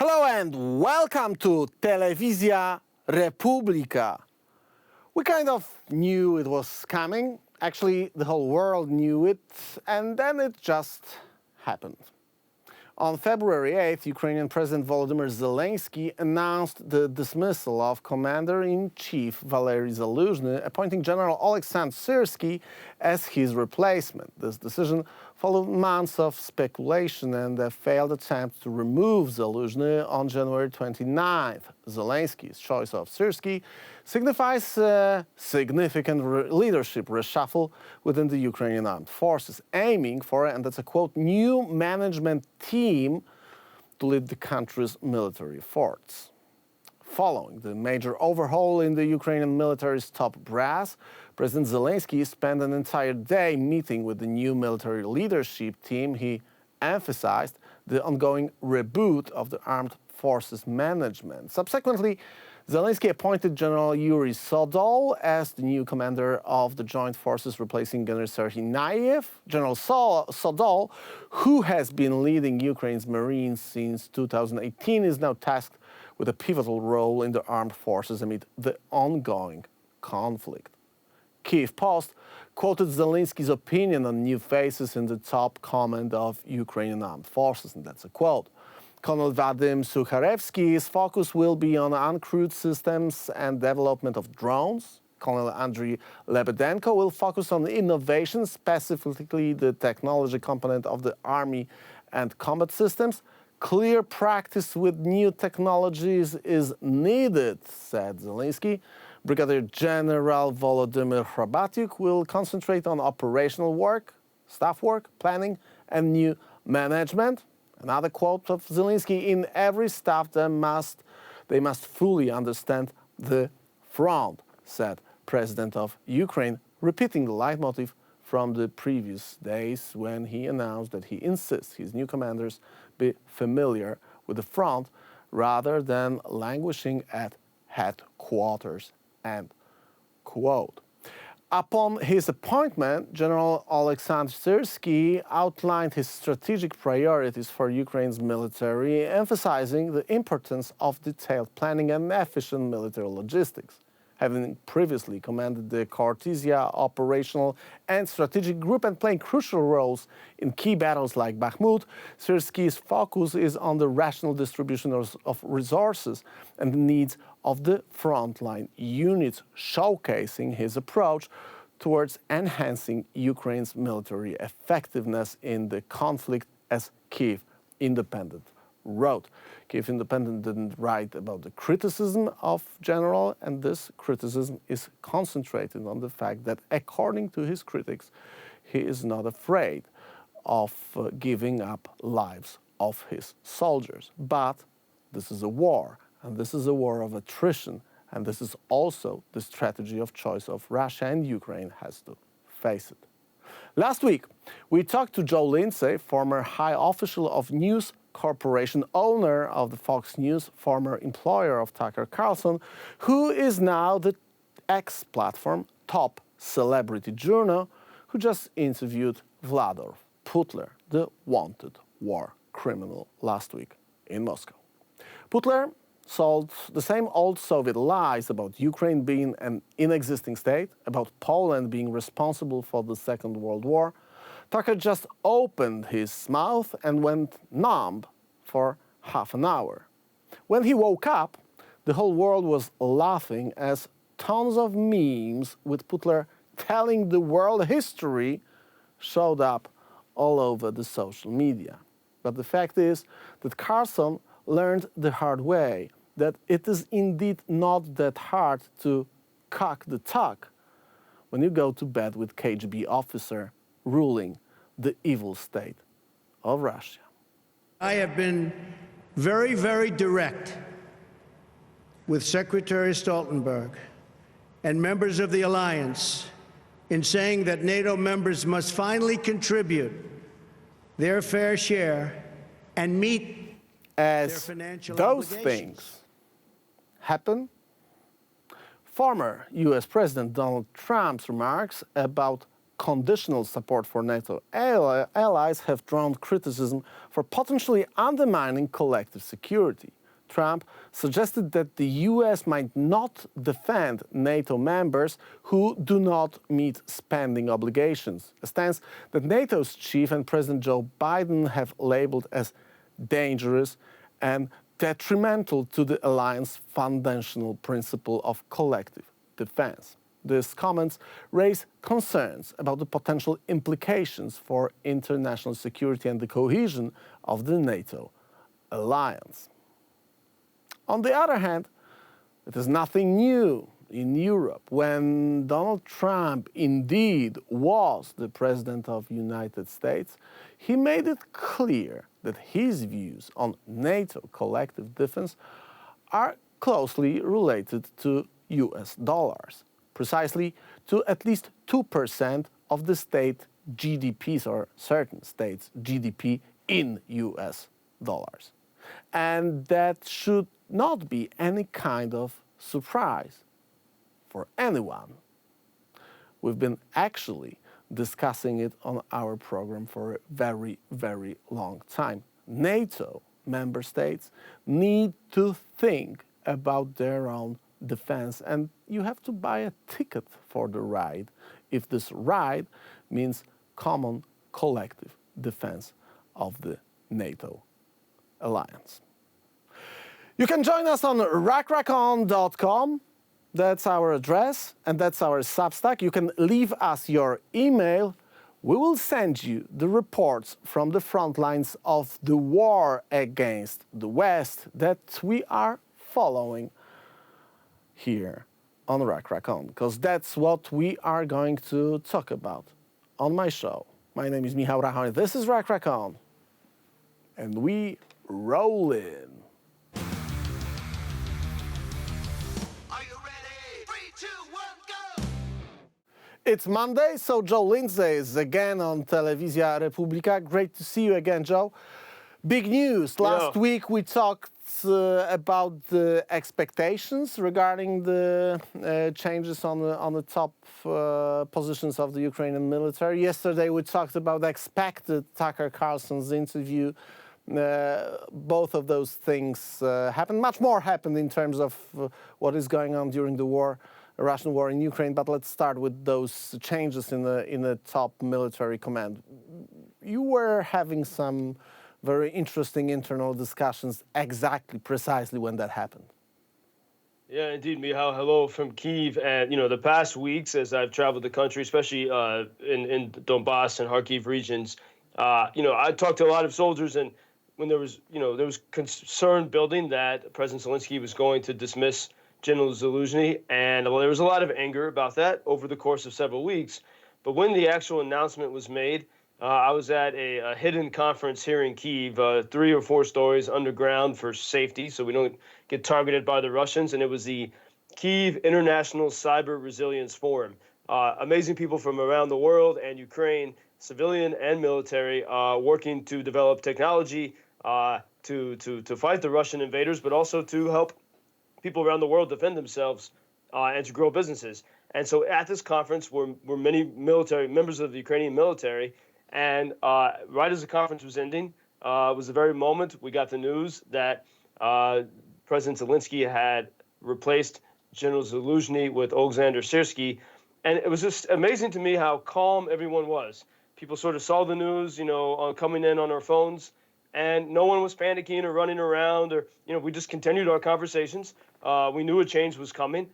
Hello and welcome to Telewizja Republika. We kind of knew it was coming. Actually, the whole world knew it, and then it just happened. On February 8th, Ukrainian President Volodymyr Zelenskyy announced the dismissal of Commander-in-Chief Valeriy Zaluzhnyi, appointing General Oleksandr Syrskyi as his replacement. This decision followed months of speculation and a failed attempt to remove Zaluzhnyi on January 29th. Zelenskyy's choice of Syrskyi signifies a significant leadership reshuffle within the Ukrainian armed forces, aiming for, and that's a quote, new management team to lead the country's military efforts. Following the major overhaul in the Ukrainian military's top brass, President Zelenskyy spent an entire day meeting with the new military leadership team. He emphasized the ongoing reboot of the armed forces management. Subsequently, Zelenskyy appointed General Yuri Sodol as the new commander of the joint forces, replacing General Syrskyi. General Sodol, who has been leading Ukraine's Marines since 2018, is now tasked with a pivotal role in the armed forces amid the ongoing conflict. Kyiv Post quoted Zelenskyy's opinion on new faces in the top command of Ukrainian armed forces, and that's a quote. Colonel Vadim Sukharevsky's focus will be on uncrewed systems and development of drones. Colonel Andriy Lebedenko will focus on innovation, specifically the technology component of the army and combat systems. Clear practice with new technologies is needed, said Zelenskyy. Brigadier General Volodymyr Hrabatyuk will concentrate on operational work, staff work, planning, and new management. Another quote of Zelenskyy: in every staff they must fully understand the front, said President of Ukraine, repeating the leitmotif from the previous days when he announced that he insists his new commanders be familiar with the front rather than languishing at headquarters, end quote. Upon his appointment, General Oleksandr Syrskyi outlined his strategic priorities for Ukraine's military, emphasizing the importance of detailed planning and efficient military logistics. Having previously commanded the Carlson operational and strategic group and playing crucial roles in key battles like Bakhmut, Syrskyi's focus is on the rational distribution of resources and the needs of the frontline units, showcasing his approach towards enhancing Ukraine's military effectiveness in the conflict, as Kyiv Independent wrote. Kyiv Independent didn't write about the criticism of General, and this criticism is concentrated on the fact that, according to his critics, he is not afraid of giving up lives of his soldiers. But this is a war, and this is a war of attrition, and this is also the strategy of choice of Russia, and Ukraine has to face it. Last week, we talked to Joe Lindsley, former high official of News Corporation, owner of the Fox News, former employer of Tucker Carslon, who is now the X-platform top celebrity journal, who just interviewed Vladimir Putler, the wanted war criminal, last week in Moscow. Putler sold the same old Soviet lies about Ukraine being an inexisting state, about Poland being responsible for the Second World War. Tucker just opened his mouth and went numb for half an hour. When he woke up, the whole world was laughing as tons of memes with Putler telling the world history showed up all over the social media. But the fact is that Carlson learned the hard way that it is indeed not that hard to cock the talk when you go to bed with KGB officer ruling the evil state of Russia. I have been very, very direct with Secretary Stoltenberg and members of the alliance in saying that NATO members must finally contribute their fair share and meet their financial those obligations. things happen, former U.S. President Donald Trump's remarks about conditional support for NATO allies have drawn criticism for potentially undermining collective security. Trump suggested that the US might not defend NATO members who do not meet spending obligations, a stance that NATO's chief and President Joe Biden have labeled as dangerous and detrimental to the alliance's foundational principle of collective defense. These comments raise concerns about the potential implications for international security and the cohesion of the NATO alliance. On the other hand, it is nothing new in Europe. When Donald Trump indeed was the President of the United States, he made it clear that his views on NATO collective defense are closely related to US dollars, precisely to at least 2% of the state GDPs or certain states' GDP in US dollars. And that should not be any kind of surprise for anyone. We've been actually discussing it on our program for a very, very long time. NATO member states need to think about their own defense, and you have to buy a ticket for the ride if this ride means common collective defense of the NATO alliance. You can join us on rachon.com. That's our address and that's our Substack. You can leave us your email. We will send you the reports from the front lines of the war against the West that we are following here on Rachon, because that's what we are going to talk about on my show. My name is Michał Rachoń. This is Rachon, and we roll in. It's Monday, so Joe Lindsley is again on Telewizja Republika. Great to see you again, Joe. Big news. Last week we talked about the expectations regarding the changes on the top positions of the Ukrainian military. Yesterday we talked about expected Tucker Carlson's interview. Both of those things happened. Much more happened in terms of what is going on during the war. Russian war in Ukraine, but let's start with those changes in the top military command. You were having some very interesting internal discussions precisely when that happened. Yeah, indeed, Michał. Hello from Kyiv. And, the past weeks as I've traveled the country, especially in Donbass and Kharkiv regions, I talked to a lot of soldiers, and when there was concern building that President Zelenskyy was going to dismiss General Zaluzhnyi, and there was a lot of anger about that over the course of several weeks. But when the actual announcement was made, I was at a hidden conference here in Kyiv, 3 or 4 stories underground for safety, so we don't get targeted by the Russians, and it was the Kyiv International Cyber Resilience Forum. Amazing people from around the world and Ukraine, civilian and military, working to develop technology to fight the Russian invaders, but also to help people around the world defend themselves and to grow businesses. And so at this conference were many military members of the Ukrainian military. And right as the conference was ending, was the very moment we got the news that President Zelenskyy had replaced General Zaluzhnyi with Oleksandr Syrskyi. And it was just amazing to me how calm everyone was. People sort of saw the news, coming in on our phones, and no one was panicking or running around, or, we just continued our conversations. We knew a change was coming.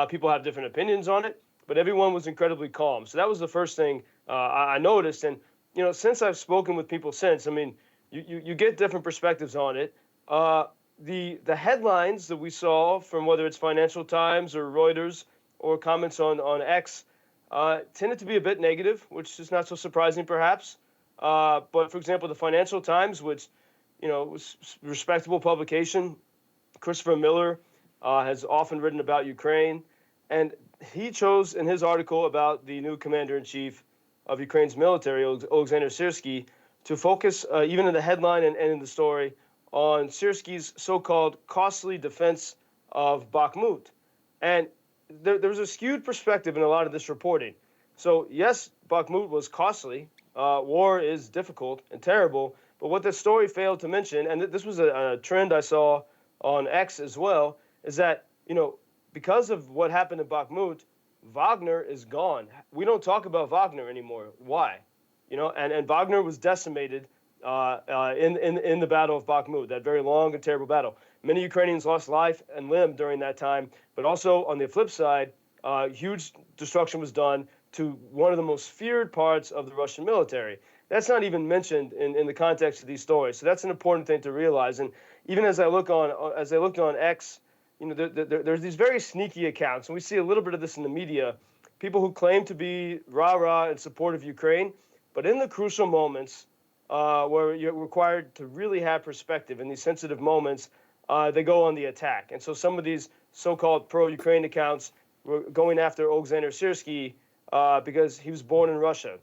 People have different opinions on it, but everyone was incredibly calm. So that was the first thing I noticed. And, since I've spoken with people since, you get different perspectives on it. The headlines that we saw from whether it's Financial Times or Reuters or comments on X tended to be a bit negative, which is not so surprising perhaps. But for example, the Financial Times, which, was a respectable publication, Christopher Miller has often written about Ukraine, and he chose in his article about the new commander-in-chief of Ukraine's military, Oleksandr Syrskyi, to focus even in the headline and in the story on Syrskyi's so-called costly defense of Bakhmut. And there was a skewed perspective in a lot of this reporting. So yes, Bakhmut was costly. War is difficult and terrible. But what this story failed to mention, and this was a trend I saw on X as well, is that, because of what happened in Bakhmut, Wagner is gone. We don't talk about Wagner anymore. Why? And Wagner was decimated in the Battle of Bakhmut, that very long and terrible battle. Many Ukrainians lost life and limb during that time, but also on the flip side, huge destruction was done to one of the most feared parts of the Russian military. That's not even mentioned in the context of these stories. So that's an important thing to realize. And even as I looked on X, there's these very sneaky accounts, and we see a little bit of this in the media. People who claim to be rah-rah in support of Ukraine, but in the crucial moments where you're required to really have perspective in these sensitive moments, they go on the attack. And so some of these so-called pro-Ukraine accounts were going after Oleksandr Syrskyi because he was born in Russia,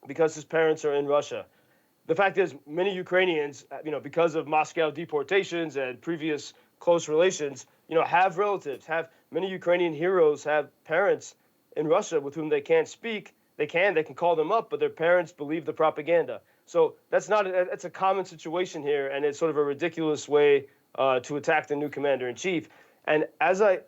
because his parents are in Russia. The fact is, many Ukrainians, because of Moscow deportations and previous close relations, have relatives, have many Ukrainian heroes have parents in Russia with whom they can't speak. They can call them up, but their parents believe the propaganda. So that's a common situation here, and it's sort of a ridiculous way to attack the new commander-in-chief. And as I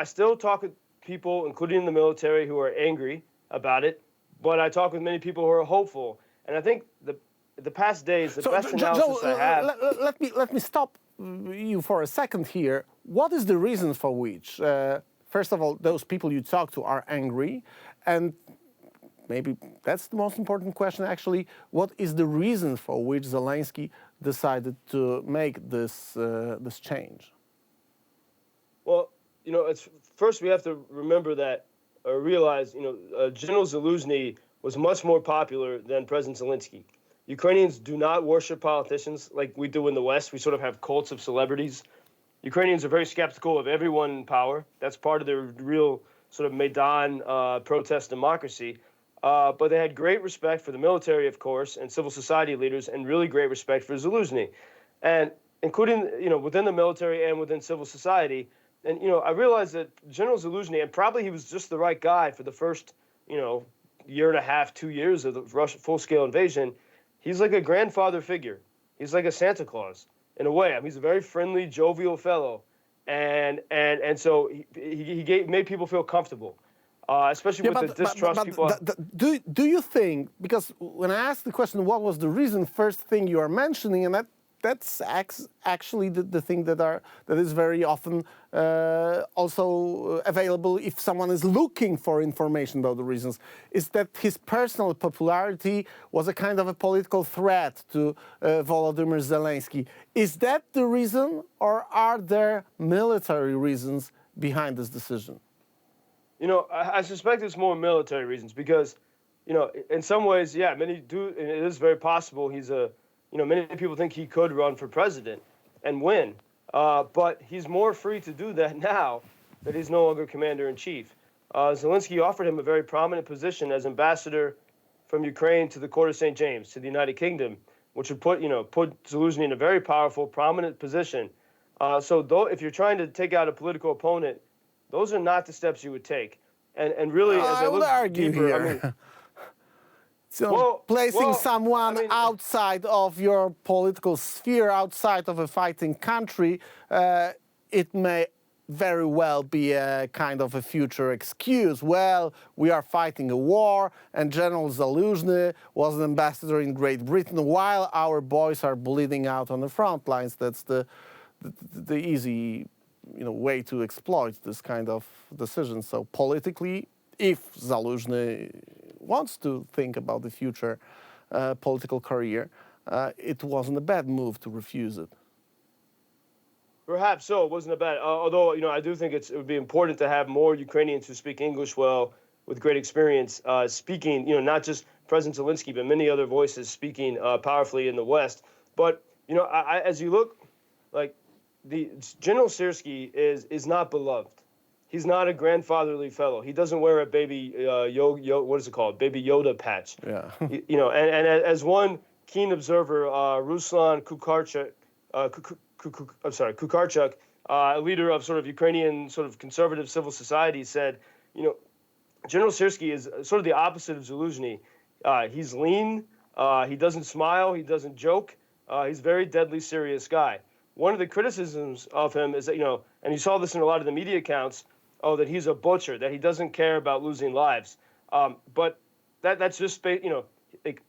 still talk with people, including in the military, who are angry about it, but I talk with many people who are hopeful. And I think the past days, best analysis I have. Let me stop you for a second here. What is the reason for which, first of all, those people you talk to are angry, and maybe that's the most important question, actually. What is the reason for which Zelensky decided to make this change? Well, first we have to remember that, realize, General Zaluzhnyi was much more popular than President Zelensky. Ukrainians do not worship politicians like we do in the West. We sort of have cults of celebrities. Ukrainians are very skeptical of everyone in power. That's part of their real sort of Maidan protest democracy. But they had great respect for the military, of course, and civil society leaders, and really great respect for Zaluzhnyi. And including, within the military and within civil society. And, I realized that General Zaluzhnyi, and probably he was just the right guy for the first, year and a half, 2 years of the Russian full-scale invasion. He's like a grandfather figure. He's like a Santa Claus, in a way. I mean, he's a very friendly, jovial fellow. And so he made people feel comfortable. Especially with the distrust people. Do you think, because when I asked the question, what was the reason, first thing you are mentioning, and that's actually the thing that is very often also available if someone is looking for information about the reasons, is that his personal popularity was a kind of a political threat to Volodymyr Zelenskyy. Is that the reason, or are there military reasons behind this decision? I suspect it's more military reasons because, in some ways, yeah, many do, and it is very possible many people think he could run for president and win, but he's more free to do that now that he's no longer commander-in-chief. Zelenskyy offered him a very prominent position as ambassador from Ukraine to the Court of St. James, to the United Kingdom, which would put Zaluzhnyi in a very powerful, prominent position. So if you're trying to take out a political opponent, those are not the steps you would take. And really, as I look deeper, here. Placing someone outside of your political sphere, outside of a fighting country, it may very well be a kind of a future excuse. Well, we are fighting a war, and General Zaluzhnyi was an ambassador in Great Britain while our boys are bleeding out on the front lines. That's the easy way to exploit this kind of decision. So politically, if Zaluzhnyi wants to think about the future political career, it wasn't a bad move to refuse it. Perhaps so. It wasn't a bad. Although I do think it would be important to have more Ukrainians who speak English well, with great experience, speaking. Not just President Zelenskyy, but many other voices speaking powerfully in the West. But as you look, like the General Syrskyi is not beloved. He's not a grandfatherly fellow. He doesn't wear a baby what is it called? Baby Yoda patch. Yeah. And as one keen observer, Ruslan Kukarchuk, a leader of sort of Ukrainian sort of conservative civil society, said, General Syrskyi is sort of the opposite of Zaluzhny. He's lean. He doesn't smile. He doesn't joke. He's a very deadly serious guy. One of the criticisms of him is that, and you saw this in a lot of the media accounts, that he's a butcher, that he doesn't care about losing lives. But that's just, like,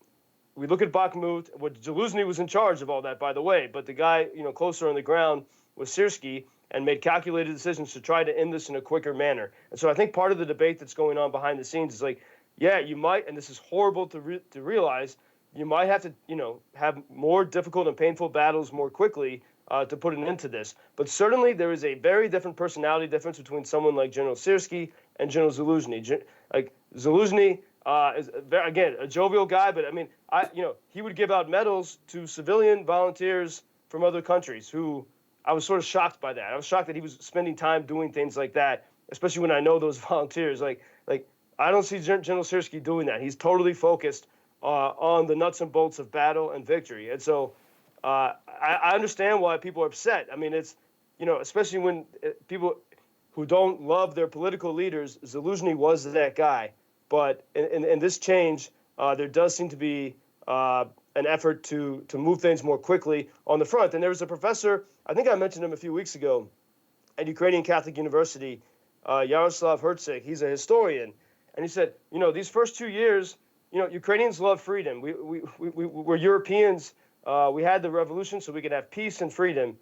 we look at Bakhmut. Zaluzhny was in charge of all that, by the way. But the guy, closer on the ground was Syrskyi, and made calculated decisions to try to end this in a quicker manner. And so I think part of the debate that's going on behind the scenes is like, yeah, you might, and this is horrible to realize, you might have to, have more difficult and painful battles more quickly to put an end to this. But certainly there is a very different personality difference between someone like General Syrskyi and General Zaluzhny. Like Zaluzhny is, again, a jovial guy, but I mean, he would give out medals to civilian volunteers from other countries who, I was sort of shocked by that. I was shocked that he was spending time doing things like that, especially when I know those volunteers. Like I don't see General Syrskyi doing that. He's totally focused on the nuts and bolts of battle and victory. And so I understand why people are upset. I mean, it's, especially when people who don't love their political leaders, Zaluzhny was that guy. But in this change, there does seem to be an effort to move things more quickly on the front. And there was a professor, I think I mentioned him a few weeks ago, at Ukrainian Catholic University, Yaroslav Hertsik. He's a historian. And he said, these first 2 years, Ukrainians love freedom. We're Europeans. We had the revolution so we could have peace and freedom.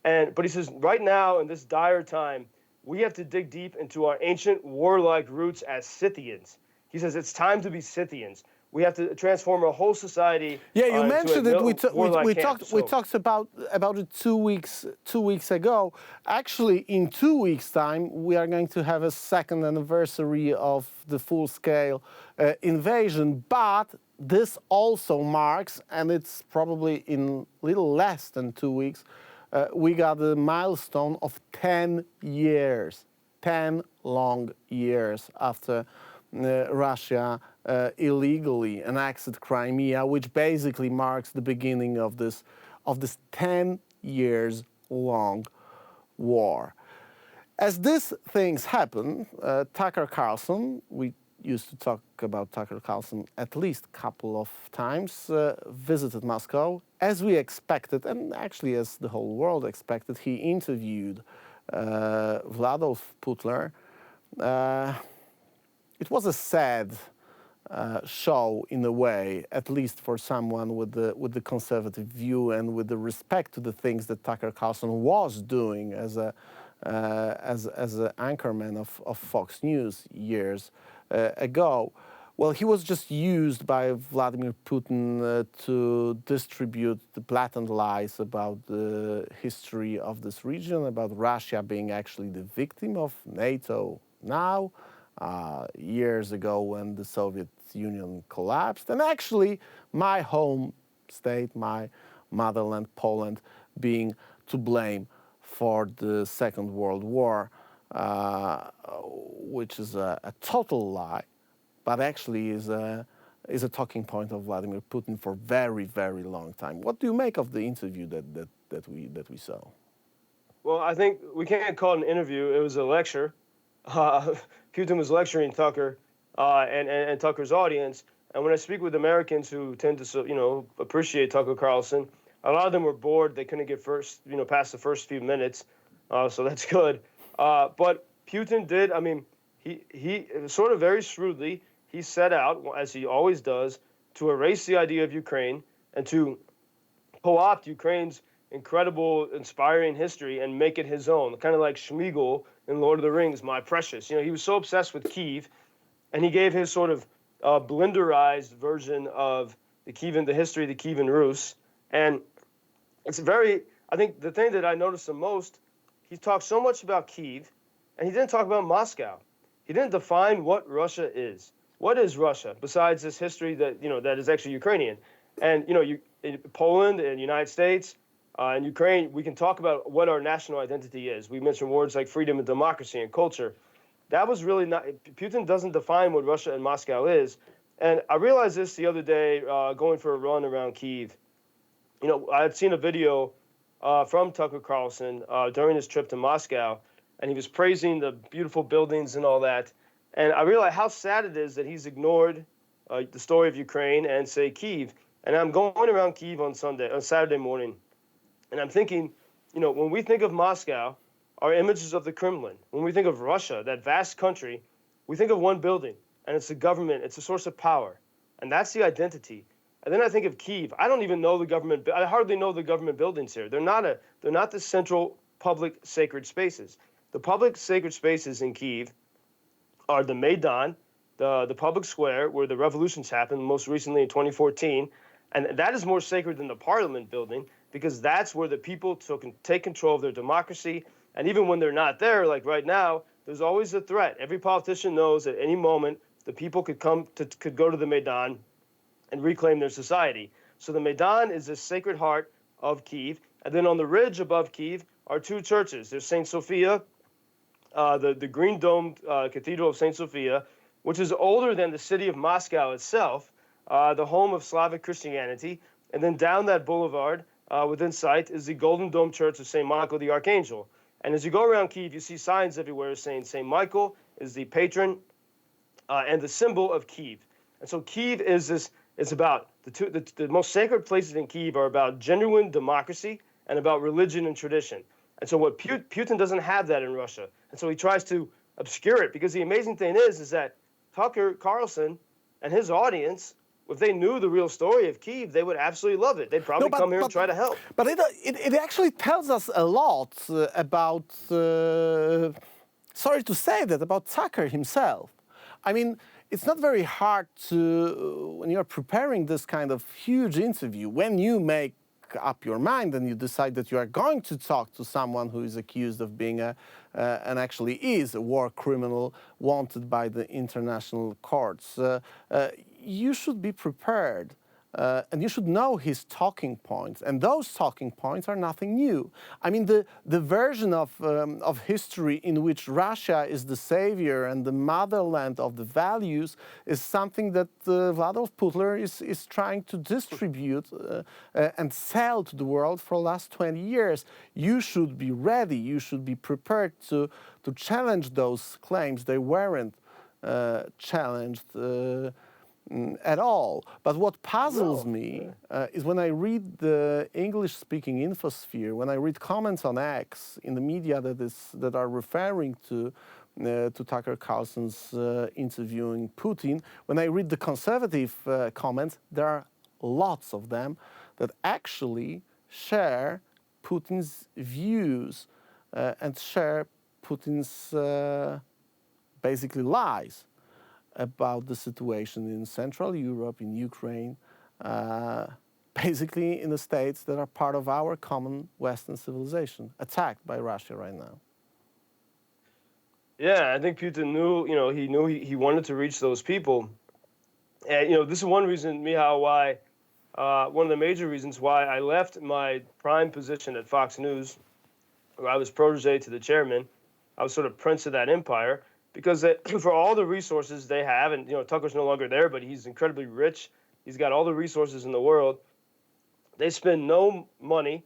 But he says, right now, in this dire time, we have to dig deep into our ancient warlike roots as Scythians. He says it's time to be Scythians. We have to transform our whole society. Yeah, you mentioned it. We talked about it 2 weeks ago. Actually, in 2 weeks' time, we are going to have a second anniversary of the full-scale invasion. But this also marks, and it's probably in little less than 2 weeks, we got a milestone of 10 years, 10 long years after Russia illegally annexed Crimea, which basically marks the beginning of this 10 years long war. As these things happen, Tucker Carlson, we used to talk about Tucker Carlson at least a couple of times, visited Moscow. As we expected, and actually as the whole world expected, he interviewed Vladimir Putler. It was a sad show in a way, at least for someone with the conservative view and with the respect to the things that Tucker Carlson was doing as an anchorman of Fox News years ago. Well, he was just used by Vladimir Putin to distribute the blatant lies about the history of this region, about Russia being actually the victim of NATO now. Years ago when the Soviet Union collapsed, and actually my home state, my motherland, Poland, being to blame for the Second World War, which is a total lie, but actually is a talking point of Vladimir Putin for very, very long time. What do you make of the interview that we saw? Well, I think we can't call it an interview. It was a lecture. Putin was lecturing Tucker and Tucker's audience. And when I speak with Americans who tend to, appreciate Tucker Carlson, a lot of them were bored. They couldn't get past the first few minutes. So that's good. But Putin did, he sort of very shrewdly, he set out, as he always does, to erase the idea of Ukraine and to co-opt Ukraine's incredible, inspiring history and make it his own, kind of like Schmeagol in Lord of the Rings, my precious. He was so obsessed with Kyiv, and he gave his sort of blenderized version of the history of the Kievan Rus. And it's I think the thing that I noticed the most, he talked so much about Kyiv, and he didn't talk about Moscow. He didn't define what Russia is. What is Russia besides this history that, that is actually Ukrainian? And, in Poland and the United States, in Ukraine, we can talk about what our national identity is. We mentioned words like freedom and democracy and culture. That was really not, Putin doesn't define what Russia and Moscow is. And I realized this the other day going for a run around Kyiv. I had seen a video from Tucker Carlson during his trip to Moscow, and he was praising the beautiful buildings and all that. And I realize how sad it is that he's ignored the story of Ukraine and, say, Kyiv. And I'm going around Kyiv on Saturday morning, and I'm thinking, when we think of Moscow, our images of the Kremlin. When we think of Russia, that vast country, we think of one building, and it's the government. It's a source of power, and that's the identity. And then I think of Kyiv. I don't even know the government. I hardly know the government buildings here. They're not the central public sacred spaces. The public sacred spaces in Kyiv are the Maidan, the public square where the revolutions happened, most recently in 2014, and that is more sacred than the Parliament building because that's where the people take control of their democracy. And even when they're not there, like right now, there's always a threat. Every politician knows at any moment the people could go to the Maidan and reclaim their society. So the Maidan is the sacred heart of Kyiv. And then on the ridge above Kyiv are two churches. There's St. Sophia, the green domed Cathedral of St. Sophia, which is older than the city of Moscow itself, the home of Slavic Christianity. And then down that boulevard within sight is the Golden Dome Church of St. Michael the Archangel. And as you go around Kyiv, you see signs everywhere saying St. Michael is the patron and the symbol of Kyiv. And so Kyiv is this. It's about the most sacred places in Kyiv are about genuine democracy and about religion and tradition. And so what Putin doesn't have that in Russia. And so he tries to obscure it because the amazing thing is that Tucker Carlson and his audience, if they knew the real story of Kyiv, they would absolutely love it. They'd probably come here and try to help. But it actually tells us a lot about, sorry to say that, about Tucker himself. I mean, it's not very hard to, when you're preparing this kind of huge interview, when you make up your mind and you decide that you are going to talk to someone who is accused of being and actually is a war criminal wanted by the international courts, you should be prepared. And you should know his talking points, and those talking points are nothing new. I mean, the version of history in which Russia is the savior and the motherland of the values is something that Vladimir Putler is trying to distribute and sell to the world for the last 20 years. You should be ready. You should be prepared to challenge those claims. They weren't challenged at all. But what puzzles me is when I read the English-speaking infosphere, when I read comments on X in the media that are referring to Tucker Carlson's interviewing Putin, when I read the conservative comments, there are lots of them that actually share Putin's views and share Putin's basically lies about the situation in Central Europe, in Ukraine, basically in the states that are part of our common Western civilization, attacked by Russia right now. Yeah, I think Putin knew, he wanted to reach those people. And, this is one reason, Michał, why, one of the major reasons why I left my prime position at Fox News, where I was protege to the chairman. I was sort of prince of that empire. Because for all the resources they have, and Tucker's no longer there, but he's incredibly rich. He's got all the resources in the world. They spend no money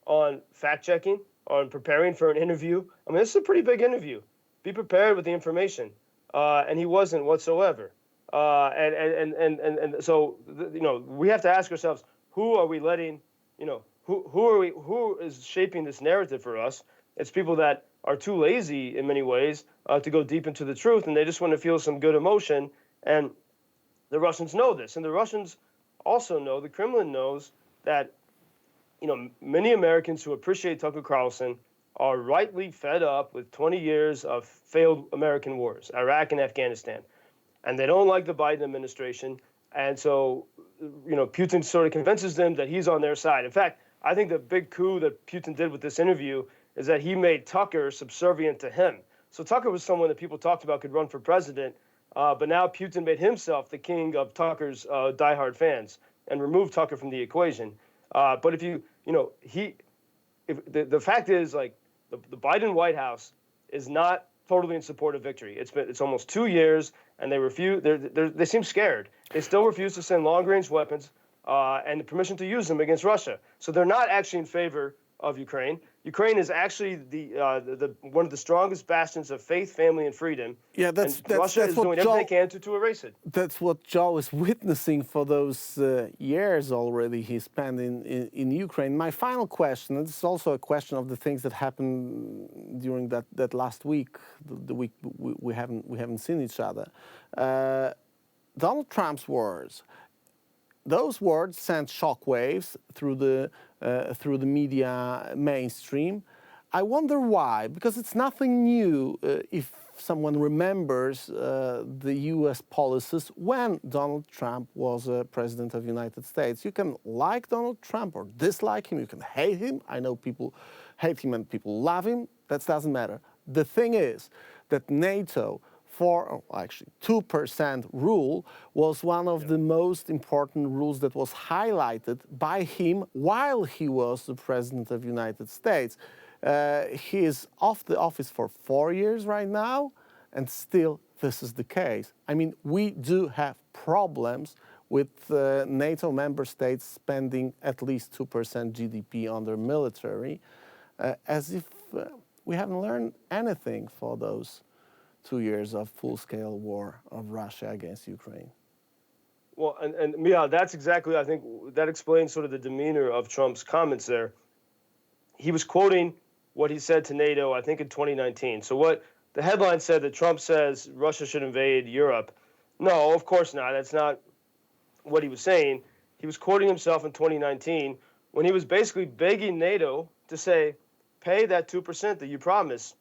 on fact-checking, on preparing for an interview. I mean, this is a pretty big interview. Be prepared with the information, and he wasn't whatsoever. And so we have to ask ourselves, who are we letting? Who is shaping this narrative for us? It's people that are too lazy in many ways to go deep into the truth, and they just want to feel some good emotion. And the Russians know this, and the Russians also know, the Kremlin knows that, many Americans who appreciate Tucker Carlson are rightly fed up with 20 years of failed American wars, Iraq and Afghanistan, and they don't like the Biden administration. And so, Putin sort of convinces them that he's on their side. In fact, I think the big coup that Putin did with this interview is that he made Tucker subservient to him. So Tucker was someone that people talked about could run for president, but now Putin made himself the king of Tucker's diehard fans and removed Tucker from the equation. But if the fact is, like, the Biden White House is not totally in support of victory. It's almost 2 years, and they seem scared. They still refuse to send long-range weapons and the permission to use them against Russia. So they're not actually in favor of Ukraine. Ukraine is actually the one of the strongest bastions of faith, family, and freedom. Yeah, and Russia is doing everything they can to erase it. That's what Joe is witnessing for those years already he spent in Ukraine. My final question, and this is also a question of the things that happened during that last week, the week we haven't seen each other. Donald Trump's words. Those words sent shockwaves through the media mainstream. I wonder why, because it's nothing new if someone remembers the U.S. policies when Donald Trump was president of the United States. You can like Donald Trump or dislike him, you can hate him. I know people hate him and people love him. That doesn't matter. The thing is that NATO, actually 2% rule was one of the most important rules that was highlighted by him while he was the president of the United States. He is off the office for 4 years right now, and still this is the case. I mean, we do have problems with NATO member states spending at least 2% GDP on their military, as if we haven't learned anything for those 2 years of full-scale war of Russia against Ukraine. Well, and Mia, that's exactly, I think, that explains sort of the demeanor of Trump's comments there. He was quoting what he said to NATO, I think, in 2019. So what the headline said that Trump says Russia should invade Europe. No, of course not. That's not what he was saying. He was quoting himself in 2019 when he was basically begging NATO to say, pay that 2% that you promised,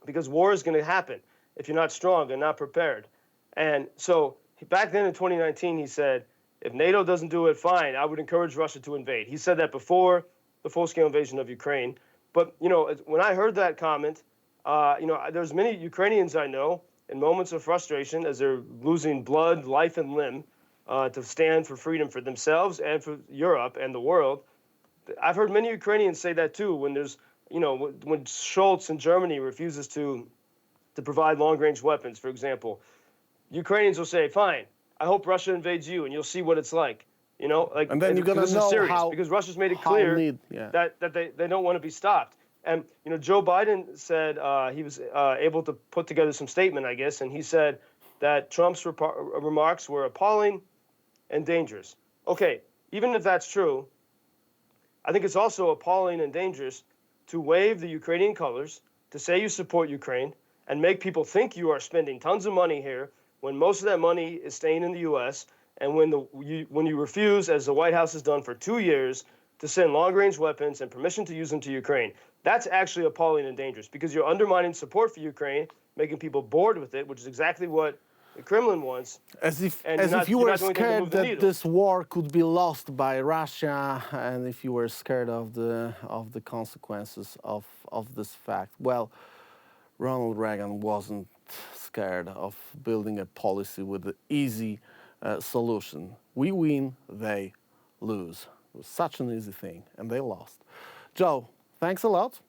because war is going to happen if you're not strong and not prepared. And so back then in 2019, he said, if NATO doesn't do it, fine, I would encourage Russia to invade. He said that before the full-scale invasion of Ukraine. But, when I heard that comment, there's many Ukrainians I know in moments of frustration as they're losing blood, life, and limb to stand for freedom for themselves and for Europe and the world. I've heard many Ukrainians say that too when there's, when Scholz in Germany refuses to provide long-range weapons, for example. Ukrainians will say, fine, I hope Russia invades you and you'll see what it's like. And then you're going to know how, because Russia's made it clear that they don't want to be stopped. And, Joe Biden said he was able to put together some statement, I guess, and he said that Trump's remarks were appalling and dangerous. Okay, even if that's true, I think it's also appalling and dangerous to wave the Ukrainian colors, to say you support Ukraine, and make people think you are spending tons of money here when most of that money is staying in the U.S., and when you refuse, as the White House has done for 2 years, to send long-range weapons and permission to use them to Ukraine. That's actually appalling and dangerous because you're undermining support for Ukraine, making people bored with it, which is exactly what the Kremlin wants. As if you were scared that this war could be lost by Russia, and if you were scared of the consequences of this fact. Well, Ronald Reagan wasn't scared of building a policy with the easy solution. We win, they lose. It was such an easy thing, and they lost. Joe, thanks a lot.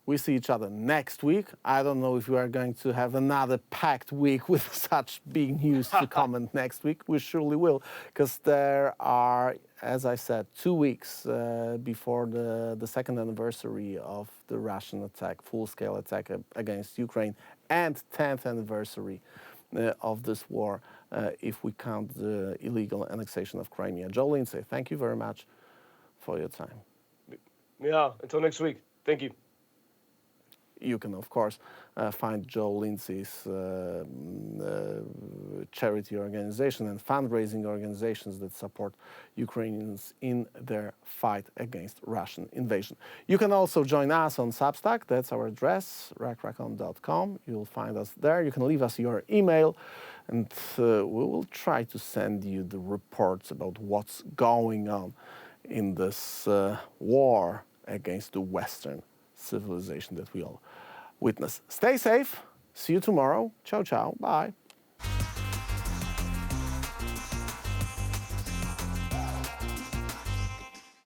We see each other next week. I don't know if we are going to have another packed week with such big news to comment next week. We surely will, because there are, as I said, 2 weeks before the second anniversary of the Russian attack, full-scale attack against Ukraine, and 10th anniversary of this war, if we count the illegal annexation of Crimea. Joe Lindsley, thank you very much for your time. Yeah, until next week. Thank you. You can, of course, find Joe Lindsley's charity organization and fundraising organizations that support Ukrainians in their fight against Russian invasion. You can also join us on Substack. That's our address, rachon.com. You'll find us there. You can leave us your email, and we will try to send you the reports about what's going on in this war against the Western civilization that we all witness. Stay safe. See you tomorrow. Ciao, ciao. Bye.